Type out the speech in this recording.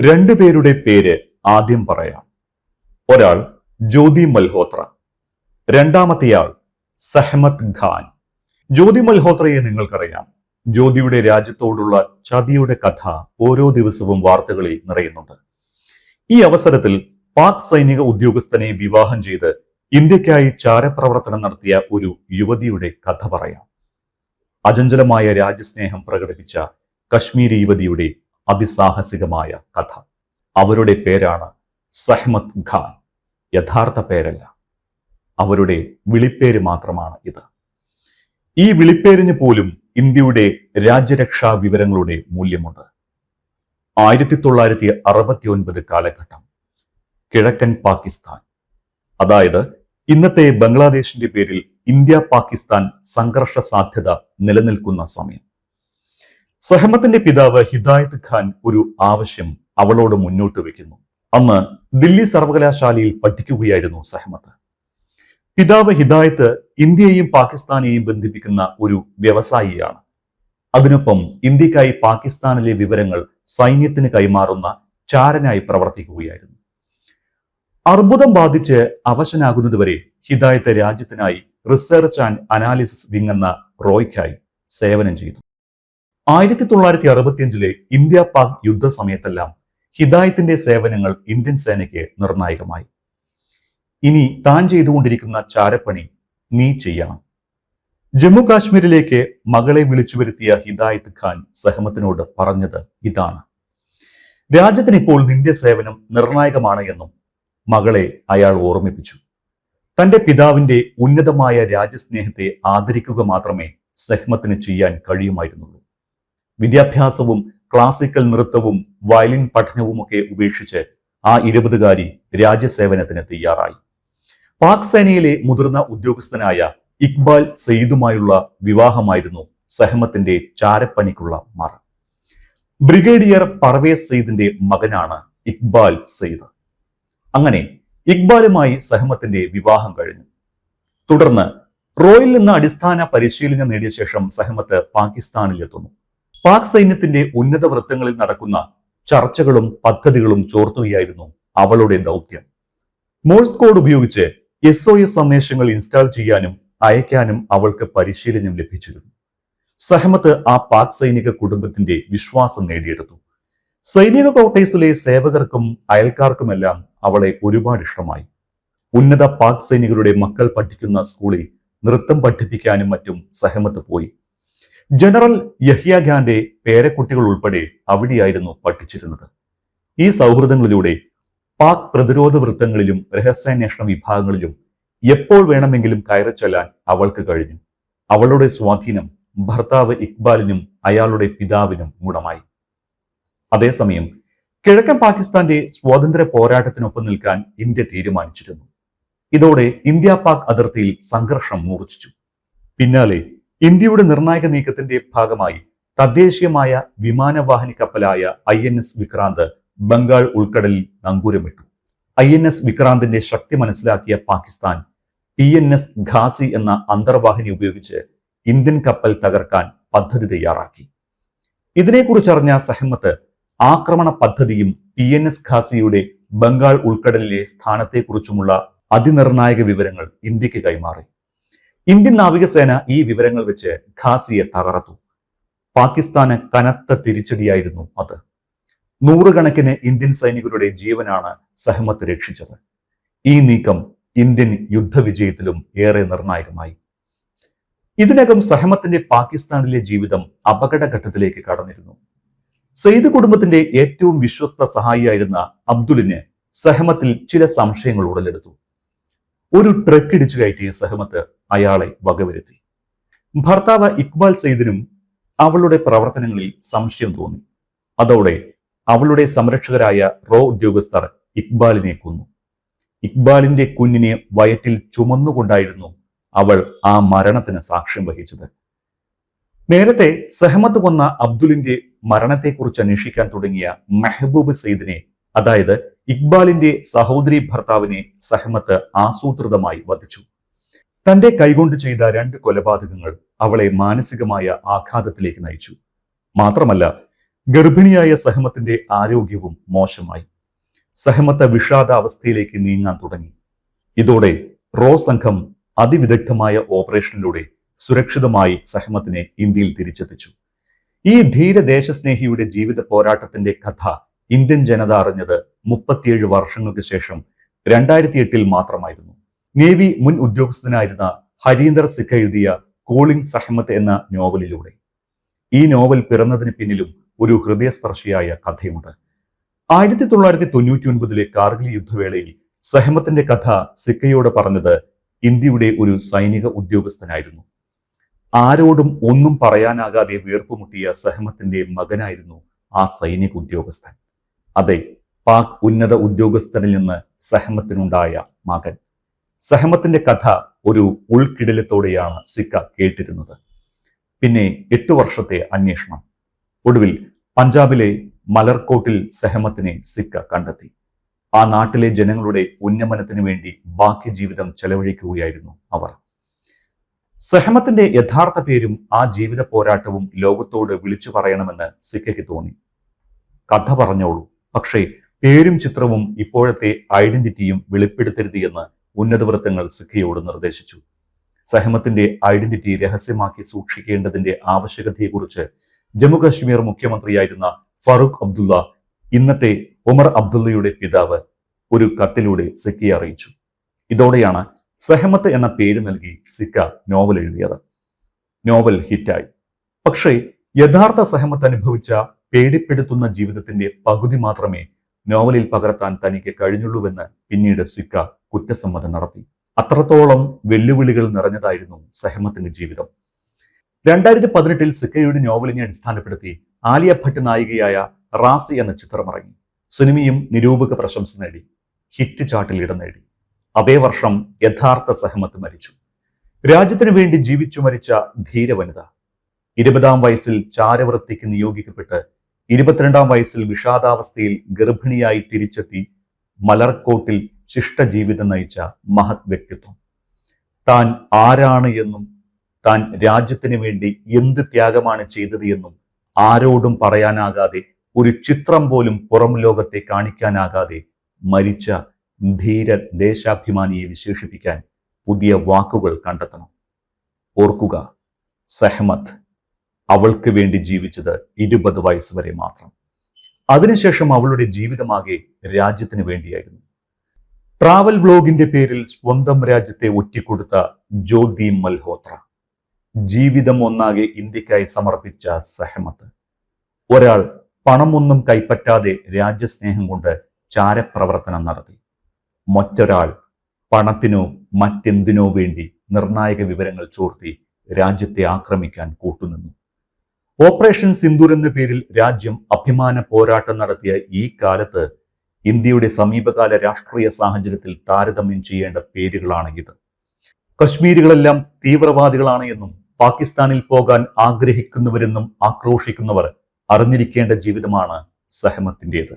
രണ്ടുപേരുടെ പേര് ആദ്യം പറയാം. ഒരാൾ ജ്യോതി മൽഹോത്ര, രണ്ടാമത്തെയാൾ സഹ്മത്ത് ഖാൻ. ജ്യോതി മൽഹോത്രയെ നിങ്ങൾക്കറിയാം. ജ്യോതിയുടെ രാജ്യത്തോടുള്ള ചതിയുടെ കഥ ഓരോ ദിവസവും വാർത്തകളിൽ നിറയുന്നുണ്ട്. ഈ അവസരത്തിൽ പാക് സൈനിക ഉദ്യോഗസ്ഥനെ വിവാഹം ചെയ്ത് ഇന്ത്യക്കായി ചാരപ്രവർത്തനം നടത്തിയ ഒരു യുവതിയുടെ കഥ പറയാം. അചഞ്ചലമായ രാജ്യസ്നേഹം പ്രകടിപ്പിച്ച കശ്മീരി യുവതിയുടെ അതിസാഹസികമായ കഥ. അവരുടെ പേരാണ് സഹ്മത്ത് ഖാൻ. യഥാർത്ഥ പേരല്ല, അവരുടെ വിളിപ്പേര് മാത്രമാണ് ഇത്. ഈ വിളിപ്പേരിന് പോലും ഇന്ത്യയുടെ രാജ്യരക്ഷാ വിവരങ്ങളുടെ മൂല്യമുണ്ട്. 1969 കാലഘട്ടം, കിഴക്കൻ പാകിസ്ഥാൻ, അതായത് ഇന്നത്തെ ബംഗ്ലാദേശിന്റെ പേരിൽ ഇന്ത്യ പാകിസ്ഥാൻ സംഘർഷ സാധ്യത നിലനിൽക്കുന്ന സമയം. സഹ്മത്തിന്റെ പിതാവ് ഹിദായത്ത് ഖാൻ ഒരു ആവശ്യം അവളോട് മുന്നോട്ട് വെക്കുന്നു. അന്ന് ദില്ലി സർവകലാശാലയിൽ പഠിക്കുകയായിരുന്നു സഹ്മത്ത്. പിതാവ് ഹിദായത്ത് ഇന്ത്യയെയും പാകിസ്ഥാനെയും ബന്ധിപ്പിക്കുന്ന ഒരു വ്യവസായിയാണ്. അതിനൊപ്പം ഇന്ത്യക്കായി പാകിസ്ഥാനിലെ വിവരങ്ങൾ സൈന്യത്തിന് കൈമാറുന്ന ചാരനായി പ്രവർത്തിക്കുകയായിരുന്നു. അർബുദം ബാധിച്ച് അവശനാകുന്നതുവരെ ഹിദായത്ത് രാജ്യത്തിനായി റിസർച്ച് ആൻഡ് അനാലിസിസ് വിങ് എന്ന റോയ്ക്കായി സേവനം ചെയ്തു. 1965 ഇന്ത്യ പാക് യുദ്ധ സമയത്തെല്ലാം ഹിദായത്തിന്റെ സേവനങ്ങൾ ഇന്ത്യൻ സേനയ്ക്ക് നിർണായകമായി. ഇനി താൻ ചെയ്തുകൊണ്ടിരിക്കുന്ന ചാരപ്പണി നീ ചെയ്യണം. ജമ്മു കാശ്മീരിലേക്ക് മകളെ വിളിച്ചു വരുത്തിയ ഹിദായത്ത് ഖാൻ സഹ്മത്തിനോട് പറഞ്ഞത് ഇതാണ്: രാജ്യത്തിന് ഇപ്പോൾ നിന്റെ സേവനം നിർണായകമാണ് എന്നും മകളെ അയാൾ ഓർമ്മിപ്പിച്ചു. തന്റെ പിതാവിന്റെ ഉന്നതമായ രാജ്യസ്നേഹത്തെ ആദരിക്കുക മാത്രമേ സഹ്മത്തിന് ചെയ്യാൻ കഴിയുമായിരുന്നുള്ളൂ. വിദ്യാഭ്യാസവും ക്ലാസിക്കൽ നൃത്തവും വയലിൻ പഠനവുമൊക്കെ ഉപേക്ഷിച്ച് ആ 20കാരി രാജ്യസേവനത്തിന് തയ്യാറായി. പാക് സേനയിലെ മുതിർന്ന ഉദ്യോഗസ്ഥനായ ഇക്ബാൽ സയ്യിദുമായുള്ള വിവാഹമായിരുന്നു സഹ്മത്തിന്റെ ചാരപ്പണിക്കുള്ള മറ. ബ്രിഗേഡിയർ പർവേസ് സയ്യിദിന്റെ മകനാണ് ഇക്ബാൽ സയ്യിദ്. അങ്ങനെ ഇക്ബാലുമായി സഹ്മത്തിന്റെ വിവാഹം കഴിഞ്ഞു. തുടർന്ന് റോയിൽ നിന്ന് അടിസ്ഥാന പരിശീലനം നേടിയ ശേഷം സഹ്മത്ത് പാകിസ്ഥാനിലെത്തുന്നു. പാക് സൈന്യത്തിന്റെ ഉന്നത വൃത്തങ്ങളിൽ നടക്കുന്ന ചർച്ചകളും പദ്ധതികളും ചോർത്തുകയായിരുന്നു അവളുടെ ദൗത്യം. മോഴ്സ് കോഡ് ഉപയോഗിച്ച് SOS സന്ദേശങ്ങൾ ഇൻസ്റ്റാൾ ചെയ്യാനും അയക്കാനും അവൾക്ക് പരിശീലനം ലഭിച്ചിരുന്നു. സഹ്മത്ത് ആ പാക് സൈനിക കുടുംബത്തിന്റെ വിശ്വാസം നേടിയെടുത്തു. സൈനിക ക്വാർട്ടേഴ്സിലെ സേവകർക്കും അയൽക്കാർക്കുമെല്ലാം അവളെ ഒരുപാട് ഇഷ്ടമായി. ഉന്നത പാക് സൈനികരുടെ മക്കൾ പഠിക്കുന്ന സ്കൂളിൽ നൃത്തം പഠിപ്പിക്കാനും മറ്റും സഹ്മത്ത് പോയി. ജനറൽ യഹ്യ ഖാന്റെ പേരക്കുട്ടികൾ ഉൾപ്പെടെ അവിടെയായിരുന്നു പഠിച്ചിരുന്നത്. ഈ സൗഹൃദങ്ങളിലൂടെ പാക് പ്രതിരോധ വൃത്തങ്ങളിലും രഹസ്യാന്വേഷണ വിഭാഗങ്ങളിലും എപ്പോൾ വേണമെങ്കിലും കയറി ചെല്ലാൻ അവൾക്ക് കഴിഞ്ഞു. അവളുടെ സ്വാധീനം ഭർത്താവ് ഇക്ബാലിനും അയാളുടെ പിതാവിനും ഗുണമായി. അതേസമയം കിഴക്കൻ പാകിസ്ഥാന്റെ സ്വാതന്ത്ര്യ പോരാട്ടത്തിനൊപ്പം നിൽക്കാൻ ഇന്ത്യ തീരുമാനിച്ചിരുന്നു. ഇതോടെ ഇന്ത്യ പാക് അതിർത്തിയിൽ സംഘർഷം മൂർച്ഛിച്ചു. പിന്നാലെ ഇന്ത്യയുടെ നിർണായക നീക്കത്തിന്റെ ഭാഗമായി തദ്ദേശീയമായ വിമാനവാഹിനി കപ്പലായ INS വിക്രാന്ത് ബംഗാൾ ഉൾക്കടലിൽ നങ്കൂരമിട്ടു. INS വിക്രാന്തിന്റെ ശക്തി മനസ്സിലാക്കിയ പാകിസ്ഥാൻ PNS ഖാസി എന്ന അന്തർവാഹിനി ഉപയോഗിച്ച് ഇന്ത്യൻ കപ്പൽ തകർക്കാൻ പദ്ധതി തയ്യാറാക്കി. ഇതിനെക്കുറിച്ചറിഞ്ഞ സഹ്മത്ത് ആക്രമണ പദ്ധതിയും PNS ഖാസിയുടെ ബംഗാൾ ഉൾക്കടലിലെ സ്ഥാനത്തെക്കുറിച്ചുമുള്ള അതിനിർണായക വിവരങ്ങൾ ഇന്ത്യക്ക് കൈമാറി. ഇന്ത്യൻ നാവികസേന ഈ വിവരങ്ങൾ വെച്ച് ഖാസിയെ തകർത്തു. പാകിസ്ഥാന് കനത്ത തിരിച്ചടിയായിരുന്നു അത്. നൂറുകണക്കിന് ഇന്ത്യൻ സൈനികരുടെ ജീവനാണ് സഹ്മത്ത് രക്ഷിച്ചത്. ഈ നീക്കം ഇന്ത്യൻ യുദ്ധവിജയത്തിലും ഏറെ നിർണായകമായി. ഇതിനകം സഹ്മത്തിന്റെ പാകിസ്ഥാനിലെ ജീവിതം അപകടഘട്ടത്തിലേക്ക് കടന്നിരുന്നു. സയ്യിദ് കുടുംബത്തിന്റെ ഏറ്റവും വിശ്വസ്ത സഹായിയായിരുന്ന അബ്ദുലിന് സഹ്മത്തിൽ ചില സംശയങ്ങൾ ഉടലെടുത്തു. ഒരു ട്രക്ക് ഇടിച്ചു കയറ്റിയ സഹ്മത്ത് അയാളെ വകവരുത്തി. ഭർത്താവ് ഇക്ബാൽ സയ്യിദിനും അവളുടെ പ്രവർത്തനങ്ങളിൽ സംശയം തോന്നി. അതോടെ അവളുടെ സംരക്ഷകരായ റോ ഉദ്യോഗസ്ഥർ ഇക്ബാലിനെ കൊന്നു. ഇക്ബാലിന്റെ കുഞ്ഞിനെ വയറ്റിൽ ചുമന്നുകൊണ്ടായിരുന്നു അവൾ ആ മരണത്തിന് സാക്ഷ്യം വഹിച്ചത്. നേരത്തെ സഹ്മത്ത് കൊന്ന അബ്ദുലിന്റെ മരണത്തെക്കുറിച്ച് അന്വേഷിക്കാൻ തുടങ്ങിയ മെഹബൂബ് സയ്യിദിനെ, അതായത് ഇക്ബാലിന്റെ സഹോദരി ഭർത്താവിനെ സഹ്മത്ത് ആസൂത്രിതമായി വധിച്ചു. തന്റെ കൈകൊണ്ട് ചെയ്ത 2 കൊലപാതകങ്ങൾ അവളെ മാനസികമായ ആഘാതത്തിലേക്ക് നയിച്ചു. മാത്രമല്ല, ഗർഭിണിയായ സഹമത്തിന്റെ ആരോഗ്യവും മോശമായി. സഹമത്ത് വിഷാദാവസ്ഥയിലേക്ക് നീങ്ങാൻ തുടങ്ങി. ഇതോടെ റോ സംഘം അതിവിദഗ്ധമായ ഓപ്പറേഷനിലൂടെ സുരക്ഷിതമായി സഹമത്തിനെ ഇന്ത്യയിൽ തിരിച്ചെത്തിച്ചു. ഈ ധീരദേശസ്നേഹിയുടെ ജീവിത പോരാട്ടത്തിന്റെ കഥ ഇന്ത്യൻ ജനത അറിഞ്ഞത് 37 വർഷങ്ങൾക്ക് ശേഷം 2008 മാത്രമായിരുന്നു. നേവി മുൻ ഉദ്യോഗസ്ഥനായിരുന്ന ഹരീന്ദർ സിഖ് എഴുതിയ കോളിംഗ് സഹമത്ത് എന്ന നോവലിലൂടെ. ഈ നോവൽ പിറന്നതിന് പിന്നിലും ഒരു ഹൃദയസ്പർശിയായ കഥയുണ്ട്. 1999 കാർഗിൽ യുദ്ധവേളയിൽ സഹമത്തിന്റെ കഥ സിക്കയോട് പറഞ്ഞത് ഇന്ത്യയുടെ ഒരു സൈനിക ഉദ്യോഗസ്ഥനായിരുന്നു. ആരോടും ഒന്നും പറയാനാകാതെ വീർപ്പുമുട്ടിയ സഹമത്തിന്റെ മകനായിരുന്നു ആ സൈനിക ഉദ്യോഗസ്ഥൻ. അതെ, പാക് ഉന്നത ഉദ്യോഗസ്ഥനിൽ നിന്ന് സഹമത്തിനുണ്ടായ മകൻ. സഹമത്തിന്റെ കഥ ഒരു ഉൾക്കിടലത്തോടെയാണ് സിക്ക കേട്ടിരുന്നത്. പിന്നെ 8 വർഷത്തെ അന്വേഷണം. ഒടുവിൽ പഞ്ചാബിലെ മലർക്കോട്ടിൽ സഹമത്തിനെ സിക്ക കണ്ടെത്തി. ആ നാട്ടിലെ ജനങ്ങളുടെ ഉന്നമനത്തിനു വേണ്ടി ബാക്കി ജീവിതം ചെലവഴിക്കുകയായിരുന്നു അവർ. സഹമത്തിന്റെ യഥാർത്ഥ പേരും ആ ജീവിത പോരാട്ടവും ലോകത്തോട് വിളിച്ചു പറയണമെന്ന് സിക്കയ്ക്ക് തോന്നി. കഥ പറഞ്ഞോളൂ, പക്ഷേ പേരും ചിത്രവും ഇപ്പോഴത്തെ ഐഡന്റിറ്റിയും വെളിപ്പെടുത്തരുത് എന്ന് ഉന്നതവൃത്തങ്ങൾ സിക്കയോട് നിർദ്ദേശിച്ചു. സഹമത്തിന്റെ ഐഡന്റിറ്റി രഹസ്യമാക്കി സൂക്ഷിക്കേണ്ടതിന്റെ ആവശ്യകതയെക്കുറിച്ച് ജമ്മുകശ്മീർ മുഖ്യമന്ത്രിയായിരുന്ന ഫറൂഖ് അബ്ദുള്ള, ഇന്നത്തെ ഉമർ അബ്ദുള്ളയുടെ പിതാവ്, ഒരു കത്തിലൂടെ സിക്കയെ അറിയിച്ചു. ഇതോടെയാണ് സഹമത്ത് എന്ന പേര് നൽകി സിക്ക നോവൽ എഴുതിയത്. നോവൽ ഹിറ്റായി. പക്ഷേ യഥാർത്ഥ സഹമത്ത് അനുഭവിച്ച പേടിപ്പെടുത്തുന്ന ജീവിതത്തിന്റെ പകുതി മാത്രമേ നോവലിൽ പകർത്താൻ തനിക്ക് കഴിഞ്ഞുള്ളൂവെന്ന് പിന്നീട് സിക്ക കുറ്റസമ്മതം നടത്തി. അത്രത്തോളം വെല്ലുവിളികൾ നിറഞ്ഞതായിരുന്നു സഹമത്തിന്റെ ജീവിതം. 2018 സിക്കയുടെ നോവലിനെ അടിസ്ഥാനപ്പെടുത്തി ആലിയ ഭട്ട് നായികയായ റാസി എന്ന ചിത്രം ഇറങ്ങി. സിനിമയും നിരൂപക പ്രശംസ നേടി, ഹിറ്റ് ചാർട്ടിൽ ഇടം നേടി. അതേ വർഷം യഥാർത്ഥ സഹമത്ത് മരിച്ചു. രാജ്യത്തിനു വേണ്ടി ജീവിച്ചു മരിച്ച ധീരവനിത. 20-ാം വയസ്സിൽ ചാരവൃത്തിക്ക് നിയോഗിക്കപ്പെട്ട് 22-ാം വയസ്സിൽ വിഷാദാവസ്ഥയിൽ ഗർഭിണിയായി തിരിച്ചെത്തി മലർക്കോട്ടിൽ ശിഷ്ടജീവിതം നയിച്ച മഹത് വ്യക്തിത്വം. താൻ ആരാണ് എന്നും താൻ രാജ്യത്തിനു വേണ്ടി എന്ത് ത്യാഗമാണ് ചെയ്തത് എന്നും ആരോടും പറയാനാകാതെ, ഒരു ചിത്രം പോലും പുറം ലോകത്തെ കാണിക്കാനാകാതെ മരിച്ച ധീര ദേശാഭിമാനിയെ വിശേഷിപ്പിക്കാൻ പുതിയ വാക്കുകൾ കണ്ടെത്തണം. ഓർക്കുക, സഹമത്ത് അവൾക്ക് വേണ്ടി ജീവിച്ചത് 20 വയസ്സ് വരെ മാത്രം. അതിനുശേഷം അവളുടെ ജീവിതമാകെ രാജ്യത്തിന് വേണ്ടിയായിരുന്നു. ട്രാവൽ വ്ലോഗിന്റെ പേരിൽ സ്വന്തം രാജ്യത്തെ ഒറ്റിക്കൊടുത്ത ജ്യോതി മൽഹോത്ര. ജീവിതം ഒന്നാകെ ഇന്ത്യക്കായി സമർപ്പിച്ച സഹമത്ത്. ഒരാൾ പണമൊന്നും കൈപ്പറ്റാതെ രാജ്യസ്നേഹം കൊണ്ട് ചാരപ്രവർത്തനം നടത്തി. മറ്റൊരാൾ പണത്തിനോ മറ്റെന്തിനോ വേണ്ടി നിർണായക വിവരങ്ങൾ ചോർത്തി രാജ്യത്തെ ആക്രമിക്കാൻ കൂട്ടുനിന്നു. ഓപ്പറേഷൻ സിന്ദൂർ എന്ന പേരിൽ രാജ്യം അഭിമാന പോരാട്ടം നടത്തിയ ഈ കാലത്ത് ഇന്ത്യയുടെ സമീപകാല രാഷ്ട്രീയ സാഹചര്യത്തിൽ താരതമ്യം ചെയ്യേണ്ട പേരുകളാണ് ഇത്. കശ്മീരികളെല്ലാം തീവ്രവാദികളാണ് എന്നും പാകിസ്ഥാനിൽ പോകാൻ ആഗ്രഹിക്കുന്നവരെന്നും ആക്രോശിക്കുന്നവർ അറിഞ്ഞിരിക്കേണ്ട ജീവിതമാണ് സഹമത്തിൻ്റെത്.